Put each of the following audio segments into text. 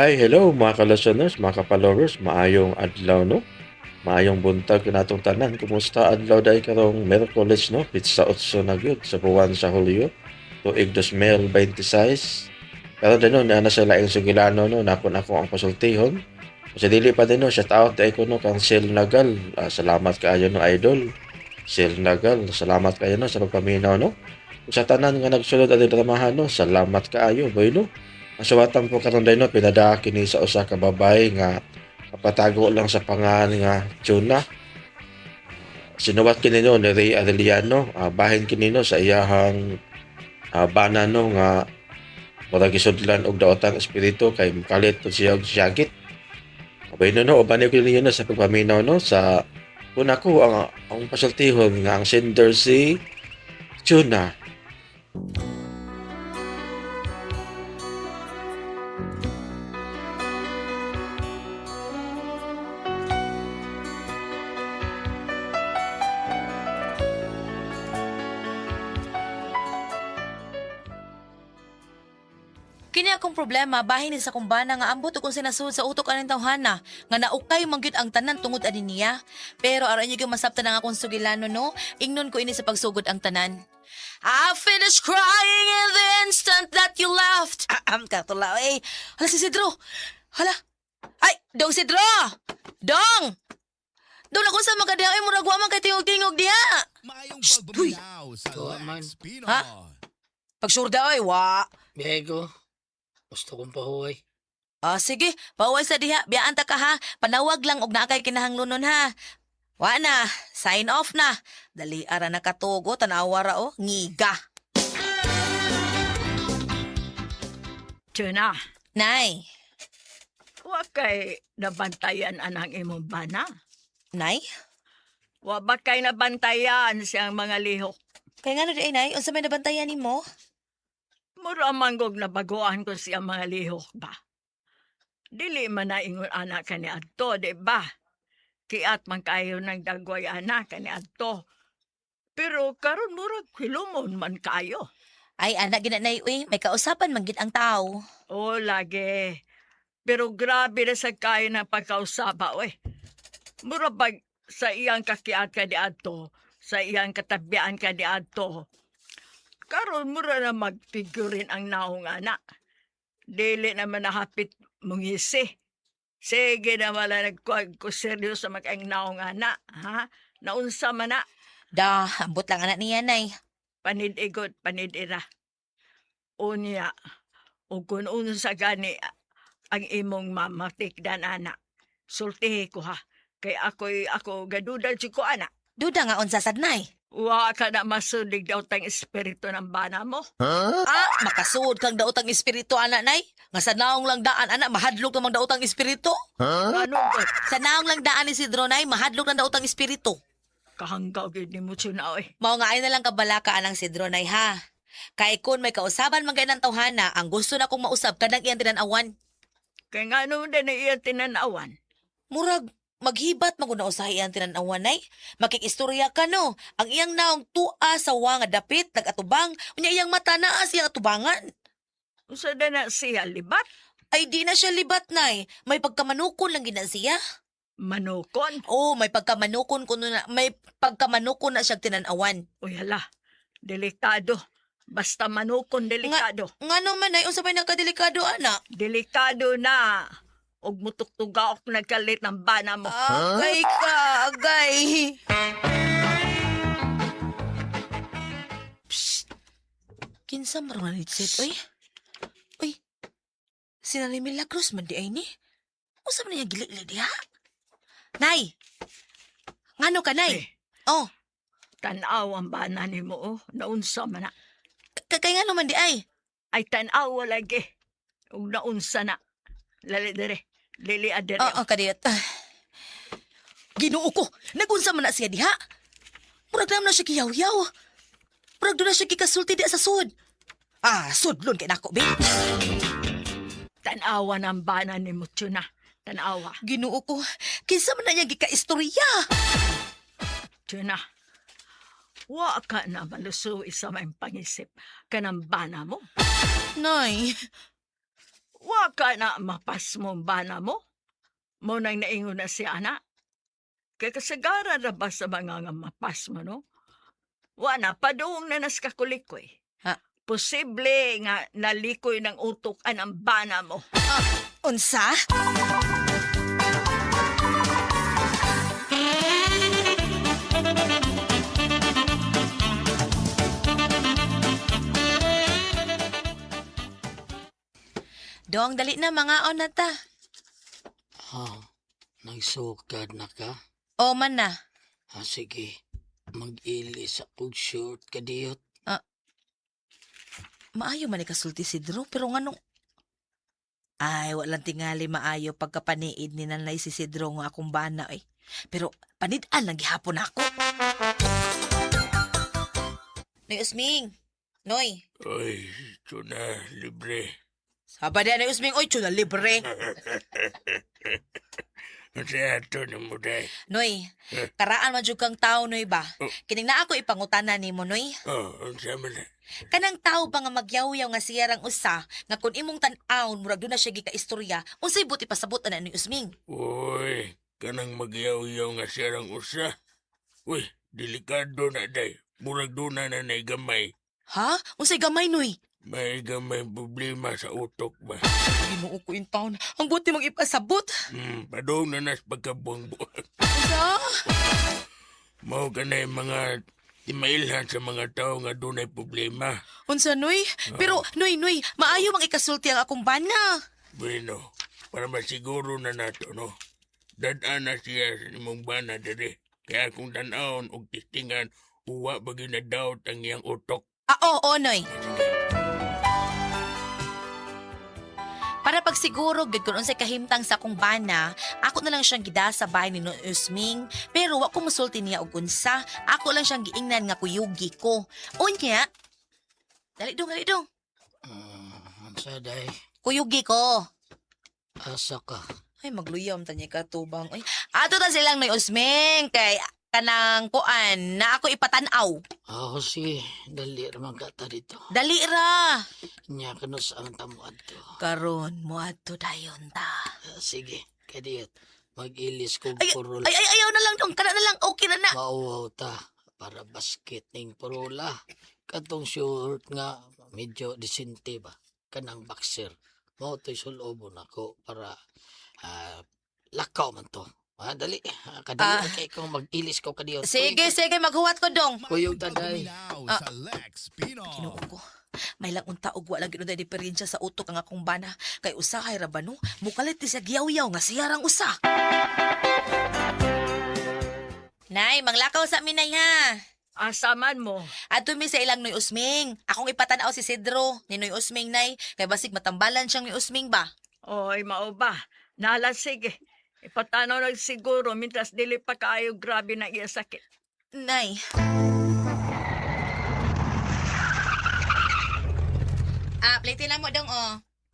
Hi, hello mga ka-listeners, mga ka-followers, maayong adlaw no. Maayong buntag natong tanan. Kumusta adlaw dai karong Miyerkules no? Pitsa 8 na gyud sa buwan sa Hulyo. Tuig 2026. Pero dino na sa laing sugilano no, nakon ako ang pasultihon. Sa dili pa dino, shout out dai ko no kang Sil Nagal. Salamat kaayo no idol. Sil Nagal, salamat kaayo no sa pagpaminaw no. Sa tanan nga nagsulod at dramahan no, salamat kaayo boy no. Ang suwatan po karon dayno pinada kini sa usa ka babae nga kapatago lang sa pangalan nga Chuna. Sinuwat kini no ni Ray Arellano, bahin kini no sa iyahang bana no nga murag gisudlan og daotang espiritu kay kalit to siya og siyagit. Abay no uban ko niyo no sa pagpaminaw no sa kuna ko ang pasultihon nga ang sender si Chuna. Kini akong problema bahin ni sa kumbana nga ambot kung sinasud sa utok aning tawhana nga naukay mangyud ang tanan tungod ani niya. Pero aron niyo masabtan ang akong sugilano no, ingnon ko ini sa pagsugod ang tanan. I finished crying in the instant that you left. Katulaw eh. Hala si Sidro. Hala. Ay, Dong Sidro. Dong. Dong ako sa magadiha ay murag wa man kay tingog-tingog diha. Mayong Uy! pagbuminaw sa Tuwa man. Lex Pino. Ha? Pagsurda ay wa. Bego, gusto kong pahuway. Sige, pauwi sa diha. Biyaan ta ka ha. Panawag lang og nakay kinahanglunon ha. Wa na, sign off na. Dali ara na katugo, tanawa ra o, ngiga. Tuna, Nay, wa kay nabantayan anang imong bana. nay? Wa ba kay nabantayan siyang mga lihok. Kaya nga na di ay nay, unsa may nabantayan ni mo? Mura manggog na baguan ko siyang mga lihok ba. Dili man na ingon anak ka ni Adto, di ba? Kiat man kayo ng dagway anak ka ni Adto. Pero karon murag hilumon man kayo. Ay, anak gina nay, uy, may kausapan man gid ang tao. O lagi. Pero grabe na sa kayo ng pagkausapa, we. Mura bag sa iyang kakiat ka di Adto, sa iyang katabian ka di Adto. Karon mura na magfigurin ang naong anak. Dili naman nahapit mungisi. Sige na wala nagkuhag ko seryoso mag-ang naong anak, ha? Naunsa man na, Da, ambot lang anak niya, nay. panidigot, panidira. Unya, o kung unsa gani ang imong mamatikdan anak, sultihi ko ha. Kay ako gadudan si ko anak. Duda nga unsa sad, nay. Wa ka na masulig daw tang espiritu ng bana mo. Makasuod kang daotang espiritu, anak, nay. Nga sa naong lang daan, anak, mahadlok namang daotang espiritu. Ano ba? Sa naong lang daan ni Sidro, nay, mahadlok na daotang espiritu. Kahanggaw gid ni mo tsunaw eh. Mao nga ay na lang kabalaka anang Sidro, nay, ha. Kay kun may kausaban man ng tawhana, ang gusto na kong mausab kadang iyang tinanawan. Kay nga ano din na iya tinanawan. Murag, maghibat maguna usahay iyang tinanawan, nay. Makikistorya ka, no. Ang iyang naong tua sa nga dapit, nagatubang, unya iyang mata naa siyang atubangan. Unsa da na siya libat? Ay di na siya libat, nay. May pagkamanukon lang gina siya. Manukon? Oo, may pagkamanukon na siyang tinanawan. Uy hala, delikado. Basta manukon delikado. Nga naman, nay, unsa may nagkadelikado, anak? Delikado na. Og mutuktugaok nagkalit ng bana mo. Agay ka, agay. Psst. Kinsa marungan nitsit, oy? Uy, sinali Milagros man di ay ni. Usa man niya gili-gili diha? Nay! Ngano ka, nay? Eh. Oh, Tanaw ang bana ni mo, oh. Naunsa man na. kay nga naman di ay. Ay tanaw lagi. Og naunsa na. Lali dire. Lili adire. Oo, kadiyot. Ginoo ko, nagunsa man na siya diha. Murag naman na siya kiyaw-yaw. Murag doon na siya kikasulti di sa sud. Sudlon kay nako, be. Tanawa ng bana ni mo, Tuna. Tanawa. Ginoo ko, kinsa man na niya gika-istorya. Tuna. Wa ka na maluso isa may pangisip ka ng bana mo. Nay, Wa ka na mapas mong bana mo? Mo nang naingon na si ana. Kaya kasagara na ba sa mga nga mapas mo, no? Wa na, padung na nas kakulikoy. Ha? Posible nga nalikoy ng utok ang bana mo. Unsa? Dong, dali na mga onata. Nagsukad na ka? O man na. Sige. Mag-ilis akong short ka diyot. Maayo man ni kasulti si Drew, pero nga nung... Ay, walang tingali maayo pagkapaniid ni nanay si Sidro nga akong bana eh. Pero panidaan lang gihapon ako. Noy Usming! Noy! Oy, ito na, libre. Sabada na Usming, oy, tsuda libre. Masaya ito na mo, day. Noy, karaan man jud kang tao, Noy ba? Oh. Kining na ako ipangutana ni mo, Noy. Ang sama na. Kanang tao ba nga magyaw-yaw nga siyarang usa, nga kung imong tan-aon, murag doon na siya gika-istorya, unsay buti pasabot na ni Usming? Uy, kanang magyaw-yaw nga siyarang usa. Uy, delikado na, day. Murag doon na nanay gamay. Ha? Unsay gamay, Noy? May gamay problema sa utok ba? Ginoo ko yung taon. Ang buti mong ipasabot. Padong na nas pagkabuang-buang. Usa? Mao ka na yung mga timailhan sa mga tao nga doon ay problema. Unsa, Noy? Pero, Noy, maayo mang ikasulti ang akong bana. Bueno, para masiguro na nato, no? Dadaan na siya sa imong bana dere. Kaya kung tanaon og testingan, uwa bagi na doubt ang iyang utok. Oo, Noy. Para pagsiguro gid kun unsay kahimtang sa akong bana, ako na lang siyang gida sa bahay ni Noy Usming, pero wa ko musulti niya og unsa. Ako lang siyang giingnan nga kuyugi ko. Unya. Dali dong. Ansa, day? Kuyugi ko. Asa ka? Ay, magluyam tanya ka tubang. Ay, ato ta silang Noy Usming kay kanang kuan na ako ipatanaw. Sige. Dali naman ka ta dito. Dali ra. Nya ka no sa ang tamuad to. Karon mo ato dayon ta. Sige. Kadiyot. Mag-ilis kong Ay, purol. ayaw na lang dong. Kana na lang. Okay na na. Mauwaw ta. Para basket ning purula. Katong short nga medyo disente ba? Kanang boxer. Mao to'y sulobo na ko para lakaw man to. Dali. Kadali kay kung mag-ilis ko kadiyot. Sige, maghuwat ko dong. Kuyog taday. Sa Lex Pino. Ginoo ko. May lang unta og wala gyud na diferensya sa utok ang akong bana. Kay usahay ra ba no? Mukalit ti sa giyaw-yaw nga siyarang usa. Nay, manglakaw sa minay ha. Asaman mo. Adto mi sa ilang Noy Usming. Akong ipatanaw si Sidro ni Noy Usming nay. Kay basig matambalan siyang ni Usming ba? Oy, mao ba? Nala, sige. Ipatanaw na siguro, mintas dili pa kaayo grabe na iya sakit. Nay. Plate na mo dong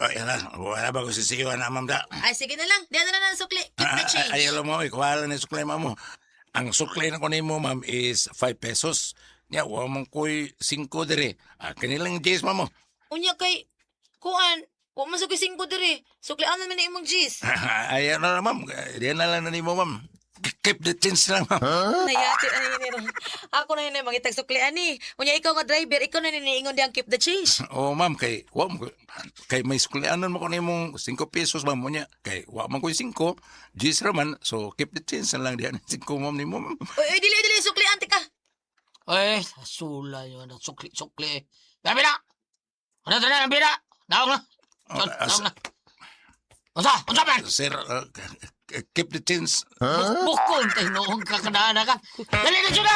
Yan lang. Wala ba ko sisiwan na, ma'am da? Ay, sige na lang. Diyan na lang sukli. Keep the change. Ayaw mo, ikuhala na yung suklay mo. Ang suklay na ko nimo, ma'am, is 5 pesos. Nya, wa mong ko'y 5 dire. Kanilang Jays, ma'am mo. Unya kay, kuan, wa man sa kising ko diri. Suklian naman na imong G's. Ayaw na lang, ma'am. Diyan na lang na nimo, ma'am. Keep the change lang, ma'am. Nayati na yun. Ako na yun mangitag suklian ni. Unya ikaw nga driver, ikaw na niniingon diyang keep the change. Oo, ma'am. Kay may suklianon mo ko nimong 5 pesos, ma'am. Unya, kay wa man ko'y 5. Jays raman. So, keep the change na lang diyan. 5, ma'am, nimo, ma'am. Uy, dili, suklian ka. Sula yun. Sukli. Bira! Ano ito na, bira? Daong na. Daong na. Unsa man? Sir, keep the change. Bukon tayo noong kakadaan ka. Dali na siya na!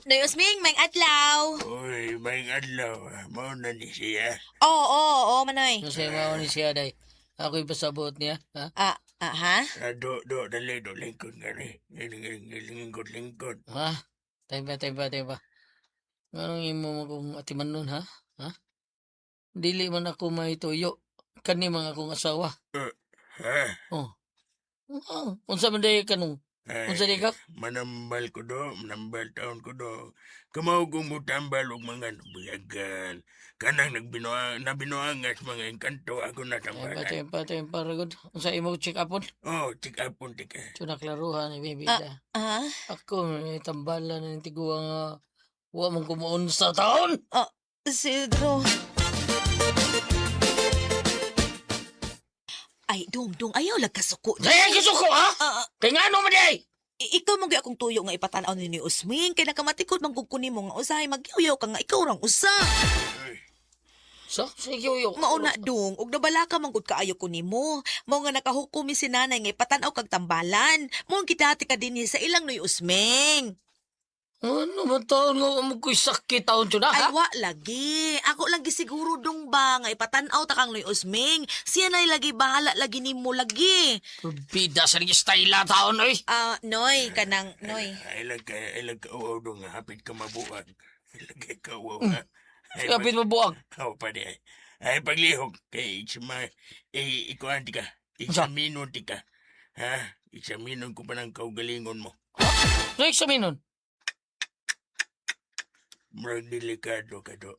Noy Usming, may adlaw. Uy, may adlaw. Mao na ni siya. Oo, manoy. Kasi mao ni siya, day. Ako'y pasabot niya, ha? Ha? Dali, lingkod nga ni. Lingkod. Tayo ba? Anong imo mo kong atiman nun, ha? Dili man ako maituyo. Kani mga akong asawa. Ha? Unsa man day kanong Unsa di ka? Manambal ko do, manambal taon ko do. Kamaw kong mutambal og mga buyagan. Kanang nabinuangas mga engkanto ako Ay, natambalan. patay, ragod. Unsa imo check upon? Oh, check upon tika. Tuna klaruhan ni bibida. Ah? Ako, may tambalan ng tiguwa nga wa mong kumuon sa taon. Isidro. Ay, dong, ayaw lang kasuko. Saya kisuko, ha? Ah, Kay nga ano mo di ay? ikaw mong akong tuyo nga ipatanaw ni Usming, kay nakamatikod manggugkunin mo nga usahay, magyaw ka nga ikaw rang usa. Sige, yo. Mauna dong, ug nabala ka manggod kaayo ko nimo. Mao nga nakahukumi si nanay nga ipatanaw kag tambalan. Mo ang kitati ka dinhi sa ilang Noy Usming. Ano man taon nga mo ko'y sakit taon siya na, Ay ha? wa lagi. Ako lang gisiguro dong ba nga ipatanaw ta kang Noy Usming. Siya na lagi bahala lagi nimo lagi. Bida sa rin style taon, oy. Noy kanang Noy. Ay lag ka uwaw do nga hapit ka mabuang. Ilagay ka uwaw nga. Ay, Kapit mo buang. Ako pa di ay. Ay paglihok kay ikuan ti ka. Examinon ti ka. Ha? Examinon ko pa ng kaugalingon mo. Ano eksaminon? Murag delikado ka do.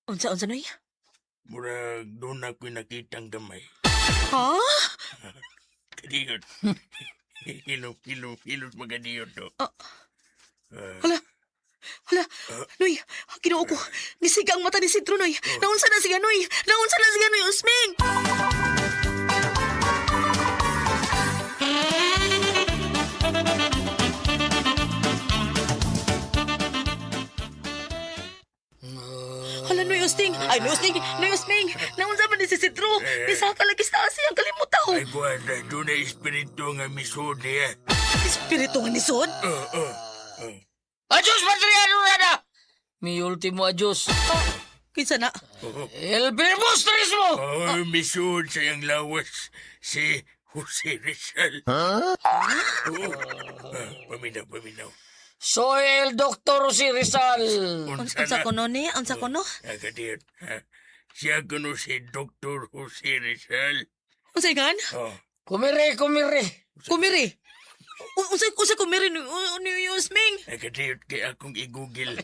Unsa Noy? Murag doon ako'y nakitang gamay. Ha? Kadiyot. Hilot magadiyot do. Hala, Noy, Ginoo ko. Nisiga ang mata ni Sidro, Noy. Naunsa na siya, Noy. Naunsa na siya, Noy Usming. Hala, Noy Usming. Ay, Noy Usming. Noy Usming. Naunsa man ni si Sidro. Nisaka lagi sa asiyang kalimutaw. Ay kuwan na doon na espiritu nga misod niya. Espiritu nga nisod. Adios, Patriano na! Mi ultimo adios. Kinsa na? El Verbos Turismo! Oh, misod sa iyang lawas si Jose Rizal. Paminaw. Soy el Dr. si Rizal. Unsa kuno ni? Unsa kuno? Kadiyot. Siya kuno si Dr. Jose Rizal. Unsa gan? Oh. Kumiri. Kumiri. Unsa kumiri ni Usming? Kadiyot kay akong i-google.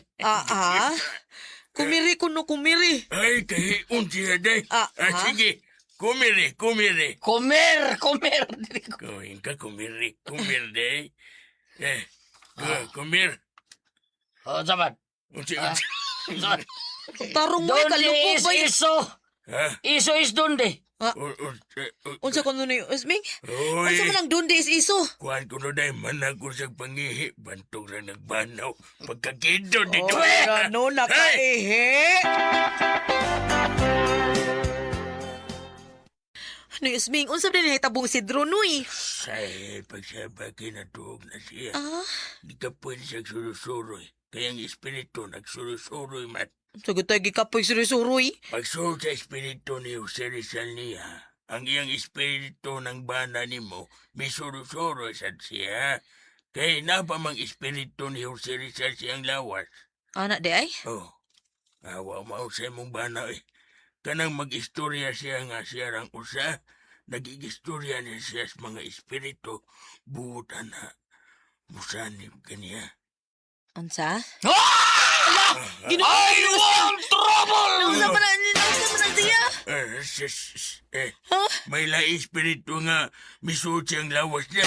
Kumiri kuno kumiri. Ay, kahiun siya day. Sige. Kumiri. Kumer. Gawin ka, kumiri. Kumir day. Kumir. Sabat. Unsi. Tarong mo Donde kalupo is ba? iso? Ha? Iso is donde? Unsa kuno ni Usming? Oy. Unsa man ang dundi is iso? Kuhan ko no day, manag ko sa pangihi. Bantog ra nagbanaw. Pagkakindo dito. Ano nakaihi? Ano Usming? Unsa din nahitabong si Dronoy? Say, pagsabaki na tuog na siya. Di ka pwede siya surusuroy. Kaya ang espiritu nagsurusuroy man. Sagot tayo gikapoy si Suroy. Pagsuot sa espiritu ni Jose Rizal niya, ang iyang espiritu ng bana ni mo, may surusuroy sa siya. Kaya napamang espiritu ni Jose Rizal siyang lawas. Anak de ay? Oh, awa mausay mong bana eh. Kanang mag-istorya siya nga siya rang usa, nag-igistorya niya siya sa mga espiritu, buutan na, musanib kaniya. Unsa? I want trouble! Unsa man siya? May lai espiritu nga, misuot siyang lawas niya.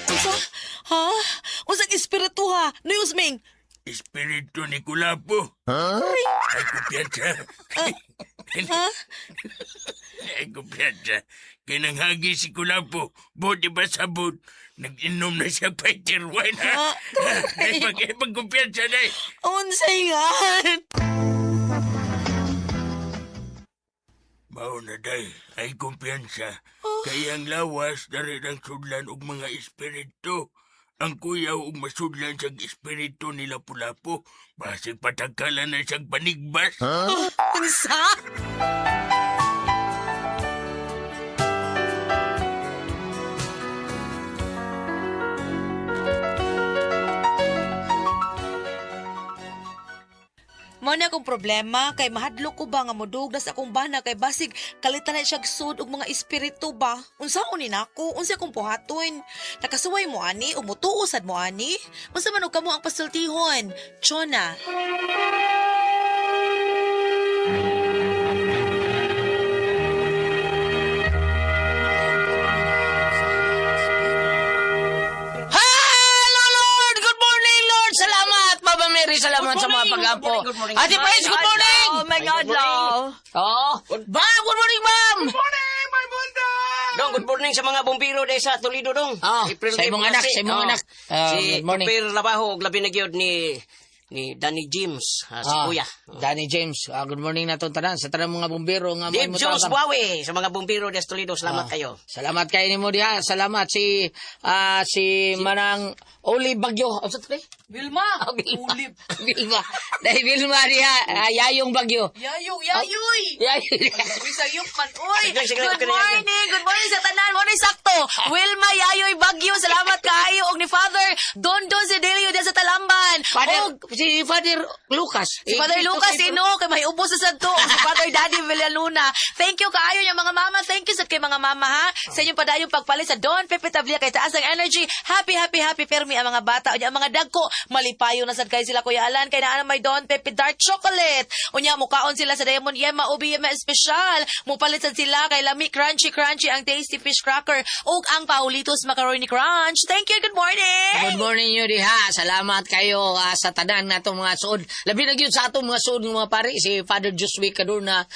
Unsa? Ha? Unsang espiritu ha? No Usming? Espiritu ni Kulapo. Ay kumpiyansa. Ay kumpiyansa. Kinanghagi si Kulapo. Buti ba sabot? Nag-inom na siya fighter wine, ha? Ay pagkumpiyansa na eh. Unsay nga? Mauna day, ay kumpiyansa. Kaya ang lawas, dari ng sudlan og mga espiritu. Ang kuyaw og masudlan siyang espiritu ni Lapu-Lapu. Basig patagkalan na siyang panigbas. Unsa? Mo na akong problema kay mahadlok ko ba nga modugdas akong bana kay basig kalitan na siya sud og mga espiritu ba? Unsaon ni nako? Unsa akong buhaton? Nakasuway mo ani o mutuusad mo ani? Unsa man og kamo ang pasultihon? Chona. Hello, Lord! Good morning, Lord! Salamat, Baba Mary. Salamat sa mga pag-apo. Ate Pais, good morning! Oh my God, Law. Oh, Ma'am, good morning, Ma'am! Dong, good morning sa mga bumbiro dahil sa Toledo, dong. Sa imong anak, sa imong anak. Si Good morning. Kumpir Labaho, labi na gyud ni Danny James, si Kuya. Danny James, good morning na itong tanan. Sa tanan mga bumbero nga Dave may Jones mutawag. Buawi, sa mga bumbiro dahil sa Toledo, salamat kayo. Salamat kayo ni mo diha. Salamat si Manang Oli Bagyo. Ano sa tre? Vilma. Vilma. Vilma. Dahil Vilma diha, Yayong Bagyo. Yayoy. Bisayok man. Uy, Sige, good morning. Good morning sa tanan. Mo ni sakto. Wilma Yayoy Bagyo. Salamat kaayo og ni Father Don Zedelio sa Talamban. Si Father Lucas. Si Father Lucas kay may ubos sa santo. Si Father Daddy Villaluna. Thank you kaayo yung mga mama. Thank you sa kay mga mama ha. Sa inyong padayong pagpalit sa Don Pepe Tablia kay taas ang energy. Happy Permi ang mga bata. Unya ang mga dagko malipayo na sad kay sila Kuya Alan kay naa may Don Pepe Dark Chocolate. Unya mukaon sila sa Diamond Yema Ubi Yema Special. Mupalit sad sila kay Lami Crunchy ang Tasty Fish Cracker ug ang Paulitos Macaroni Crunch. Thank you. Good morning. Good morning nyo diha. Salamat kayo sa tanan na itong mga suod. Labi na yun sa atong mga suod ng mga pari. Si Father Josué Kaduna,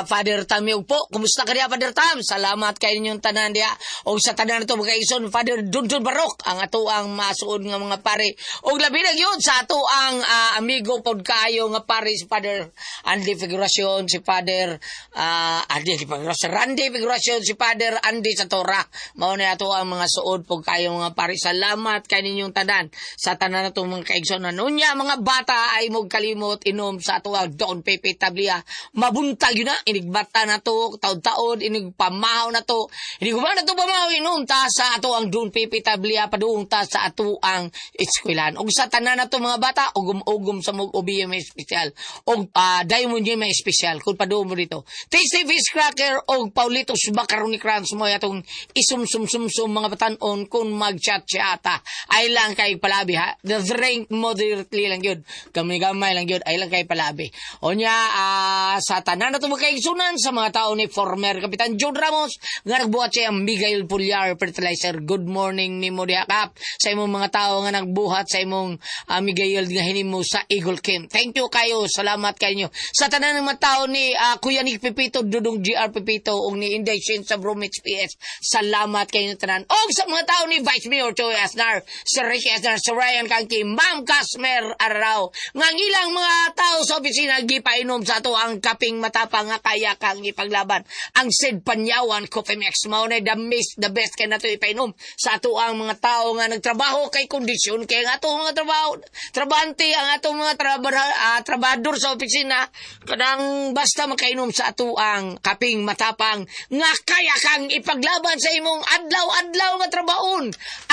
Father Tamiog po. Kumusta ka diha, Father Tam? Salamat kayo ninyong tanan diha. O sa tanan na ito mga ison, Father Dundun Barok, ang ato ang masuod ng mga pari. O labi na yun sa ato ang amigo pod kayo nga pari, si Father Andy Figuracion, si Father Randy Figuracion, si Father Andy Satora. Mauna ato ang mga suod pod kayo mga pari. Salamat kayo ninyong tanan sa tanan na itong mga kaigsonan. Unya, mga bata ay magkalimot inom sa ato ang Don Pepe Tablia. Mabuntag yun na. Inigbata na to, taon-taon, inigpamahaw na to. Inigumana na to pamahaw inom ta sa ato ang Don Pepe Tablia, paduong ta sa ato ang eskwelahan. O sa tanan na to mga bata, ugum-ugum sa mag-ubi may espesyal. O Diamond yung may espesyal. Kung paduong mo dito. Tasty Fish Cracker o Paulitos Macaroni Crunch mo atong isum-sum-sum-sum mga batanon kung mag-chat-chata. Ay lang kay palabi ha. The drink moderately lang yun. Gamay-gamay lang yun. Ay lang kay palabi. O niya, sa tanan na ito magkaigsunan sa mga tao ni former Kapitan John Ramos nga nagbuhat siya ang Miguel Pullar Fertilizer. Good morning ni mo diha kap sa imong mga tao nga nagbuhat sa imong Miguel nga hinimo sa Eagle Camp. Thank you kayo. Salamat kayo. Sa tanan ng mga tao ni Kuya Nick Pipito, Dudong GR Pipito o ni Inday Shin sa Bromix PS. Salamat kayo tanan. O sa mga tao ni Vice Mayor Choy Asnar, Sir Ricky Asnar, Sir Ryan Kanki, Ma'am Casmer Araw. Ngang ilang mga tao sa opisina gipainom sa ato ang kaping matapang nga kaya kang ipaglaban. Ang Sid Panyawan Coffee Mix mao na the best kay nato ipainom sa ato ang mga tao nga nagtrabaho kay kondisyon kay nga ato mga trabahante ang ato mga trabador sa opisina kanang basta makainom sa ato ang kaping matapang nga kaya kang ipaglaban sa imong adlaw-adlaw nga trabahon.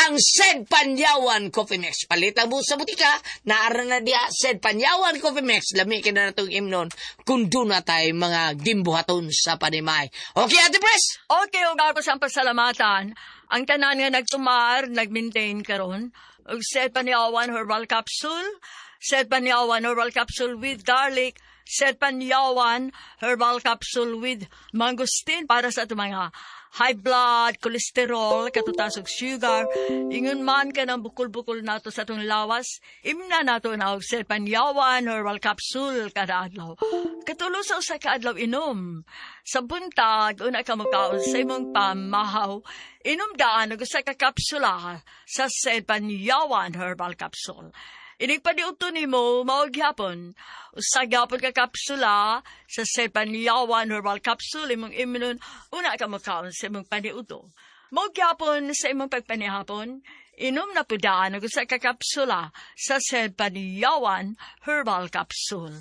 Ang Sid Panyawan Coffee Mix. Palitan mo sa butika, naara na diya Sid Panyawan Coffee Mix. Lami ka na natong imnon kung doon na tayo mga gimbuhaton sa panimay. Okay, Ate Pres? Okay, og ako sa pasalamatan. Ang tanan nga nagtumar, nagmaintain karon. Og Set Panyawan Herbal Capsule, Set Panyawan Herbal Capsule with garlic, Set Panyawan Herbal Capsule with mangosteen para sa itong mga high blood, cholesterol, katutasog sugar, ingon man ka ng bukol-bukol nato sa itong lawas, imna nato na og Set Panyawan Herbal Capsule kada adlaw. Katulo sa usa ka adlaw inom. Sa buntag, una ka magkaon sa imong pamahaw, inom daan og usa ka kapsula sa Set Panyawan Herbal Capsule. Inigpadiuto ni mo, maugyapon. Usa gyapon ka kapsula sa Set Panyawan Herbal Capsule, imong iminon, una ka magkaon sa imong paniuto. Maugyapon sa imong pagpanihapon, inom na pudaan og usa ka kapsula sa Set Panyawan Herbal Capsule.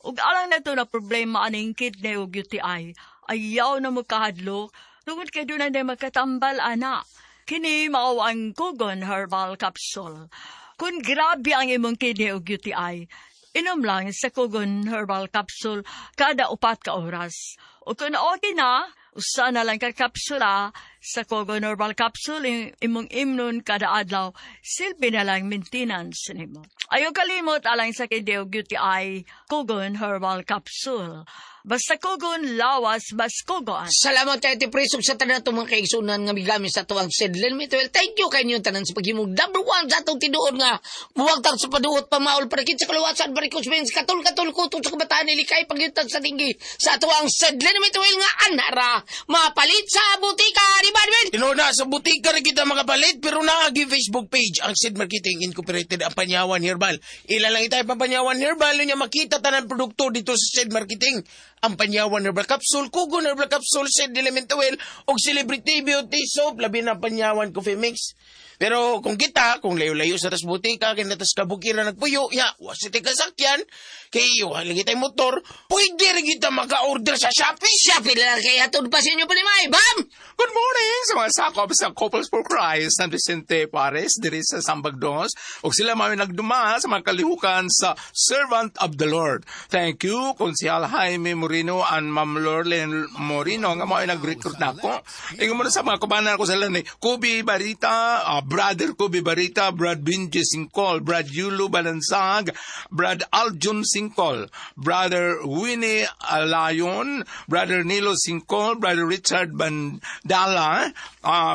Ug alang na ito na problema aning kidney ug UTI, ayaw na mo kahadlok, tungod kay doon na magkatambal ana. Kini mao ang Kugon Herbal Capsule. Kung grabe ang imong kidney ug UTI, inom lang sa Kugon Herbal Capsule kada 4 ka oras. O kung okay na, usa na lang ka kapsula sa Kugon Herbal Capsule imong imnon kada adlaw, silbi na lang maintenance nimo. Ayaw kalimot alang sa kideo UTI Kugon Herbal Capsule. Basta Kugon, lawas, bas Kugon. Salamat tayo ti Pres sa tanan itong mga kaigsunan nga migamit sa tuwang Sedlen Mituel. Thank you kayo tanan sa paghimog. Number 1 sa atong tinuod nga buwagtang sa paduot pamaol parakit sa kaluwasan barikos bens katul kuto sa kabataan ilikay pagyutag sa tinggi sa tuwang Sedlen Mituel nga anara mapalit sa butika di ba Edwin? Tinuna, sa butika rin kita makapalit, pero naagi Facebook page ang Sid Marketing Incorporated ang Panyawan Herbal. Ilan lang itay pa Panyawan Herbal, niya makita tanan produkto dito sa Sid Marketing. Ang Panyawan Herbal Capsule, Kugon Herbal Capsule, Sid Elemental Oil, o Celebrity Beauty Soap, labi na Panyawan Coffee Mix. Pero kung kung layo-layo sa tas butika, kinatas kabukiran nagpuyo, wasiti kasakyan, kayo, halagi tayo motor, pwede rin kita maka-order sa Shopee. Shopee na lang kaya itong pasin nyo pa ni May. Bam! Good morning sa mga sakop sa Couples for Christ San Vicente Pares, diri sa Sambagdos. O sila may nagduma sa mga kalihukan sa Servant of the Lord. Thank you, Konsehal Jaime Moreno and Ma'am Lorlen Moreno nga mga nag-recruit na ako. Ingo mo na sa mga kubanan ko sila ni Kubi Barita, Brother Kubi Barita, Brad Binji Singkol, Brad Yulo Balansag, Brad Aljun Singkol, Brother Winnie Alayon, Brother Nilo Singkol, Brother Richard Bandala,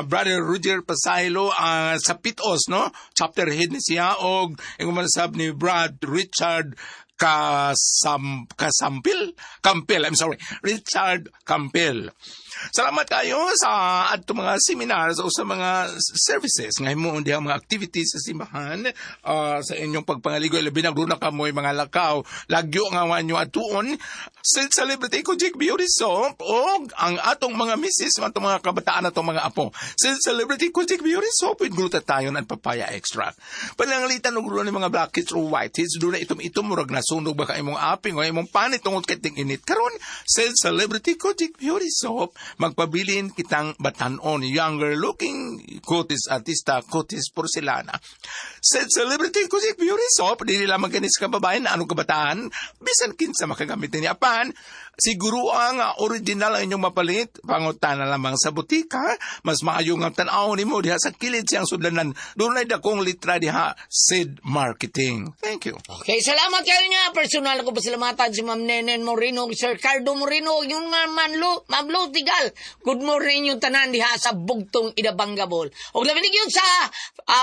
Brother Roger Pasaylo sa Pitos, no? Chapter head ni siya, o yung manasab ni Brad Richard Campil, Richard Campil. Salamat kayo sa ato mga seminars o sa mga services nga himuon diha mga activities sa simbahan sa inyong pagpangaligoy labi na gruna ka mo'y mga lakaw lagyo nga wanyo atuon sa Celebrity Kojic Beauty Soap o ang atong mga misis atong mga kabataan atong mga apo sa Celebrity Kojic Beauty Soap with glutathione and papaya extract pananglitan og ni mga blackheads or whiteheads doon na itom murag nasunog baka imong aping o imong panit tungod kay ting init karon sa Celebrity Kojic Beauty Soap magpabilin kitang batanon younger looking kutis artista kutis porcelana sa Celebrity Kojic Beauty Soap dili lamang kanis ka babae na anong kabataan bisan kinsa makagamit ni apan siguro ang original ang inyong mapalit pangutana lamang sa butika mas maayo nga tan-aw nimo diha sa kilid siyang sudlanan dunay dakong litra diha Sid Marketing. Thank you. Okay, salamat kayo niya. Personal ko pasalamatan si Ma'am Nenen Moreno, Sir Cardo Moreno, yung nga Ma'am Lo Tigal. Good morning yung tanan diha sa Bugtong Idabanggabol. O labinig yun sa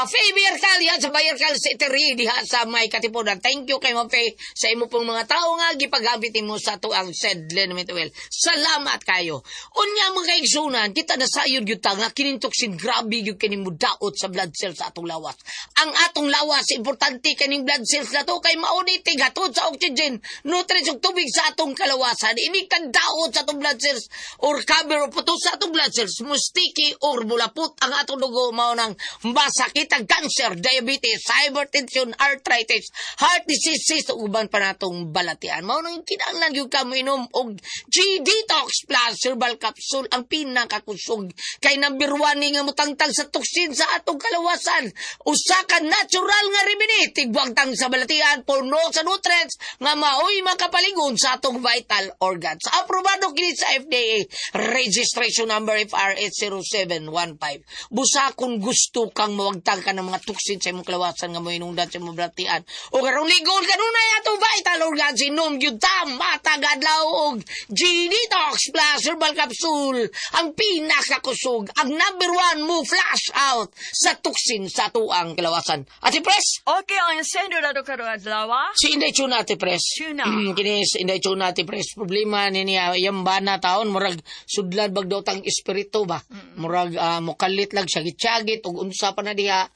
Fabier Cal, yan sa Bayer Cal City diha sa May Katipunan. Thank you kay Ma'am Faye sa imo pong mga tao nga gipagamit mo sa tuang Sedlen Mituel. Salamat kayo. Unya mga kaigsunan, kita na sayod yung tanga, kinintoksin grabe yung kinimudaot sa blood cells sa atong lawas. Ang atong lawas, importante kaning blood cells na to, kay maunitig hatod sa oxygen, nutrients ug tubig sa atong kalawasan, inikang daot sa atong blood cells, or cover o puto sa atong blood cells, mustiki or bulapot ang atong dugo, mao nang masakit ang cancer, diabetes, hypertension, arthritis, heart diseases, uban pa natong balatian. Mao nang kinahanglan yung kaminom og G-Detox Plus Herbal Capsule ang pinakakusog kay number 1 nga mutangtang sa toxin sa atong kalawasan usa ka natural nga remedy tigwagtang sa balatian puno sa nutrients nga maoy makapaligon sa atong vital organs aprobado kini sa FDA registration number FRS0715 busa kung gusto kang mawagtang ka ng mga toxin sa imong kalawasan nga moinungdan sa imong balatian o karong ligon kanunay atong vital organs inom gyud ta matag adlaw og G-Detox Plus Herbal Capsule ang pinakakusog ang number 1 mo flash out sa toxin sa tuang kalawasan. Ate Pres? Okay, ang sendo na to karong adlaw. Si Inday Chuna, Ate Pres. Chuna. Kini si Inday Chuna, Ate Pres. Problema niya, yung bana taon, murag sudlan bagdaw tang espiritu ba? Murag mukalit lang, syagit-syagit, ug unsa pa na diha.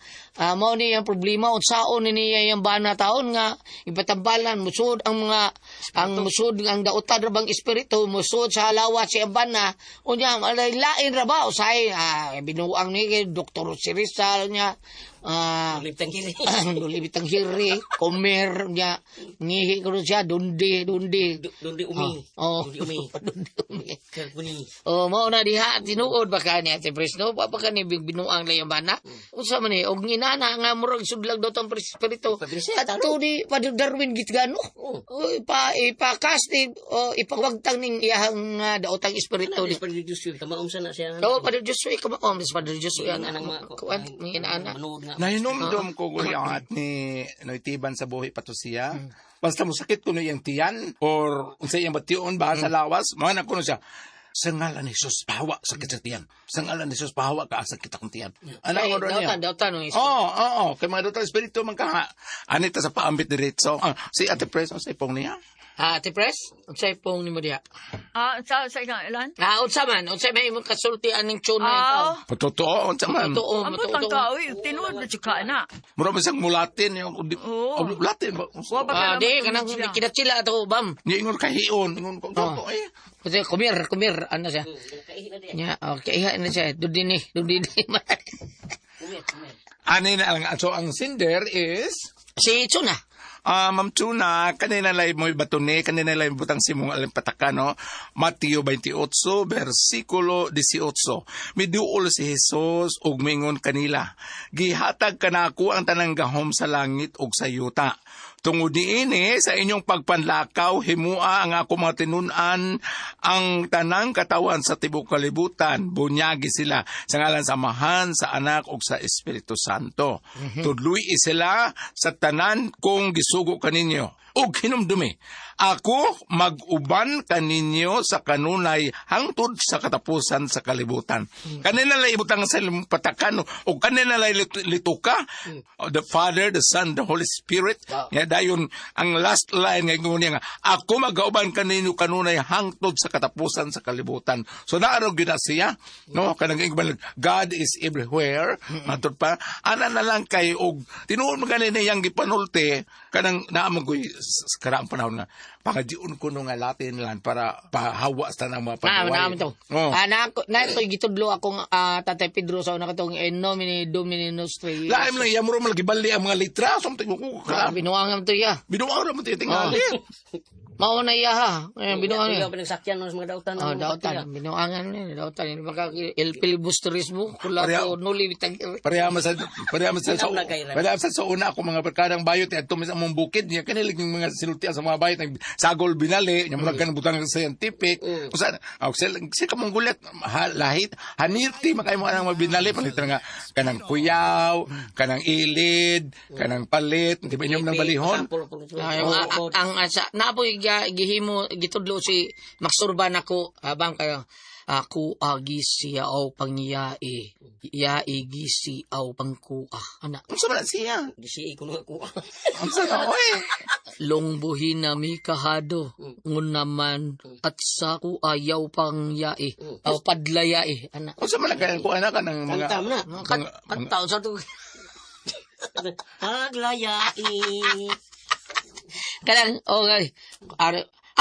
Mao ni yung problema, unsaon niya yung bana taon nga, ipatambalan, musud ang mga, ang dautan rabang espiritu, musud sa halawa si bana, unya, lain ra ba, usay, binuang ni, Dr. Sirisal niya, Liptang kiri. Lulibitang hiri, komer, niya, ngihi ko rin siya, dundi. Dundi umi. Oh, Dundi umi. dundi umi. Kaguni. Oh, mao na diha, tinuod ba ka ni Ate Pres, no? Pa ka ni binuang na yung bana? Unsa man ni, og nginana nga murag sudlag daw tong espiritu. Pabilis, At to di, Padre Darwin gitgano. Oo. Oh, ipakasti, o ipawagtang ning iyahang daotang espiritu. Pabilis pa rin Diyos yun. Kamaom sa na siya. Oh, Padre Joshua, kamaom, Padre Joshua, Ang mga kuwan, mga inaana. manood nga. Nahinomdom ko guyat ni Noitiban sa buhi pato siya. Basta mo sakit kuno iyang tiyan or unsa iyang bation ba sa lawas, mga kuno siya. Sa ngalan ni Jesus, pahawa sakit sa tiyan. Sa ngalan ni Jesus, pahawa ka sakit akong tiyan. Anak ko ron niya. Daotan, no, Oo. Kay mga doktor espiritu man ka. Anita sa paambit diretso. Si Ate Pres, sa ipong niya. Ate Pres, unsay pong nimo diha? Sa nga ilan? Unsa man, unsay may imong kasulti aning tuna Aw, Patotoo, unsa man. Totoo, ambot ang tao, tinuod na siya na. Mura man siyang mulatin. Oo. Latin ba? Wa ba ka Di, naman kanang siya? kinatsila ato, bam. Niya ingon kahiyon. Ingon ko, Kasi kumir, ano siya? Nya, okay, iha na siya. Dudini. Ani na lang. So, ang cinder is... Si Tsuna. Ma'am Tuna, kanina lang mo batone, kanina lang butang simong alimpataka, no? Mateo 28, versikulo 18. Miduol si Jesus ug mingon kanila, gihatag kanako ang tanang gahom sa langit ug sa yuta. Tungod niini sa inyong pagpanlakaw, himua ang ako mga tinun-an ang tanang katawan sa tibok kalibutan. Bunyagi sila sa ngalan sa Amahan, sa Anak ug sa Espiritu Santo. Tudluy sila sa tanan kung gisugo kaninyo. Ug hinumdumi, ako mag-uban kaninyo sa kanunay hangtod sa katapusan sa kalibutan. Kanina lang ibutang sa patakan o kanina lang lituka, the Father, the Son, the Holy Spirit. Nga dayon ang last line nga niya nga, ako mag-uban kaninyo kanunay hangtod sa katapusan sa kalibutan. So naarog yun na siya, no? Kanang God is everywhere. Matod pa, ana na lang kay og tinuon mo ganina yang gipanulti kanang naamogoy karaang panahon nga pangadiun ko nung Latin lang para pahawa sa ng mga pagaway. Naman to. Na ito, gitudlo akong Tatay Pedro sa una katong in nomine Domini Nostri. Laim lang, yamuro malagibali ang mga litra. Something ko, Binuangan to iya. binuang mo titingali. Mauna iya ha. Binuangan Ikaw iya. pa nagsakyan ng mga dautan. Dautan. Binuangan ni. Dautan. El filibusterismo. Kula Pareho. ko nuli bitang. Parehama sa Ikaw sa una ako mga barkadang bayot at tumis ang mong bukid niya kanilig yung mga sinultian sa mga bayot ng sagol binali niya murag kanang butang sa scientific usa ka mong gulat lahit hanirti makay mo kanang mabinali palitan nga kanang kuyaw kanang ilid kanang palit di ba inyong nang balihon Ang napoy gihimo gitudlo si Maxurban ako habang kayo ako agisi aw pangyai yai gisi aw pangkuah ana unsa man siya Gisi ko na ako. unsa na oy longbuhin na mi kahado ngun naman at sa ko ayaw pangyai aw padlayai ana unsa man kay ko anak kanang mga Kantam na. kantaon sa to Paglayai. kanang okay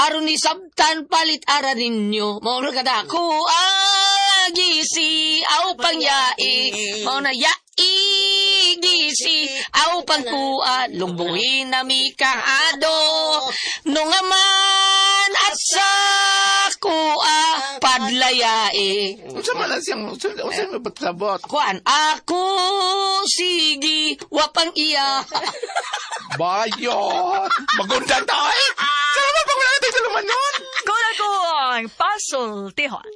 aron ni sabtan palit ara ninyo mo na kada ko agisi aw pangyai mo na yai gisi aw pangkua lungbuhin na mi kahado nungaman at sa kuha padlayai unsa man siyang unsa man pagsabot kuan ako sige wapang iya bayot magundang tayo. Salamat pa wala tayo sa lumanon. Kung ako ang puzzle, tihon.